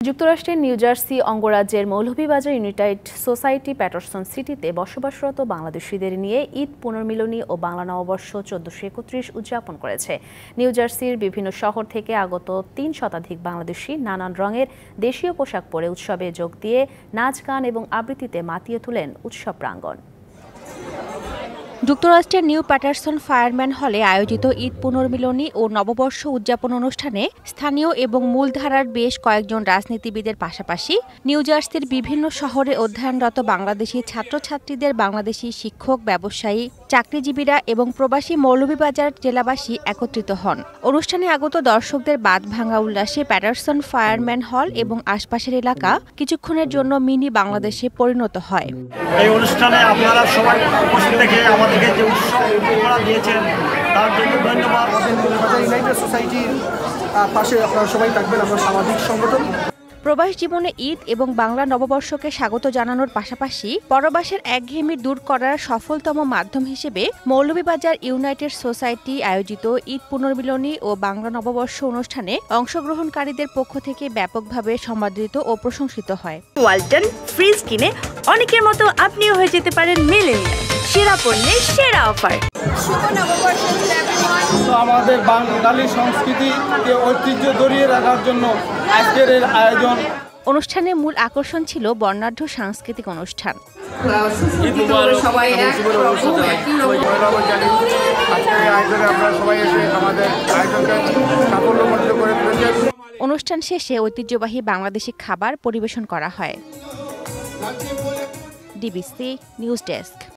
যুক্তরাষ্ট্রের new jersey অঙ্গরাজ্যের Moulvibazar United society Patterson সিটিতে বসবাসরত বাংলাদেশিদের নিয়ে ঈদ পুনর্মিলনী ও বাংলা নববর্ষ ১৪৩১ উদযাপন করেছে। নিউ জার্সির বিভিন্ন শহর থেকে আগত ৩ শতাধিক বাংলাদেশি নানান রঙের দেশীয় পোশাক পরে উৎসবে যোগ দিয়ে নাচ গান এবং আবৃত্তিতে মাতিয়ে তোলেন উৎসব প্রাঙ্গণ। যুক্তরাষ্ট্রের নিউ প্যাটারসন ফায়ারম্যান হলে আয়োজিত ঈদ পুনর্মিলনী ও নববর্ষ উদযাপন অনুষ্ঠানে স্থানীয় এবং মূলধারার বেশ কয়েকজন রাজনীতিবিদের পাশাপাশি নিউ জার্সির বিভিন্ন শহরে অধ্যয়নরত বাংলাদেশি ছাত্রছাত্রীদের, বাংলাদেশি শিক্ষক, ব্যবসায়ী, চাকরিজীবীরা এবং প্রবাসী মৌলভীবাজার জেলাবাসী একত্রিত হন। অনুষ্ঠানে আগত দর্শকদের বাঁধ ভাঙা উল্লাসে প্যাটারসন ফায়ারম্যান হল এবং আশপাশের এলাকা কিছুক্ষণের জন্য মিনি বাংলাদেশে পরিণত হয়। এই অনুষ্ঠানে আপনারা সবাই উপস্থিত থেকে আমাদেরকে যে উৎসব উপহার দিয়েছেন তার জন্য ধন্যবাদ। ইউনাইটেড সোসাইটির পাশে আপনারা সবাই থাকবেন, আমরা সামাজিক সংগঠন। প্রবাস জীবনে ঈদ এবং বাংলা নববর্ষকে স্বাগত জানানোর পাশাপাশি পরবাসের একঘেয়েমি দূর করার সফলতম মাধ্যম হিসেবে মৌলভীবাজার ইউনাইটেড সোসাইটি আয়োজিত ঈদ পুনর্মিলনী ও বাংলা নববর্ষ অনুষ্ঠানে অংশগ্রহণকারীদের পক্ষ থেকে ব্যাপকভাবে সমাদৃত ও প্রশংসিত হয়। ওয়ালটন ফ্রিজ কিনে অনেকের মতো আপনিও হয়ে যেতে পারেন মিলেনিয়াল। সেরা পণ্যের সেরা অফার। আমাদের বাঙালি সংস্কৃতিকে ঐতিহ্য ধরিয়ে রাখার জন্য আজকের এই আয়োজন। অনুষ্ঠানের মূল আকর্ষণ ছিল বর্ণাঢ্য সাংস্কৃতিক অনুষ্ঠান। অনুষ্ঠান শেষে ঐতিহ্যবাহী বাংলাদেশি খাবার পরিবেশন করা হয়। DBC news desk.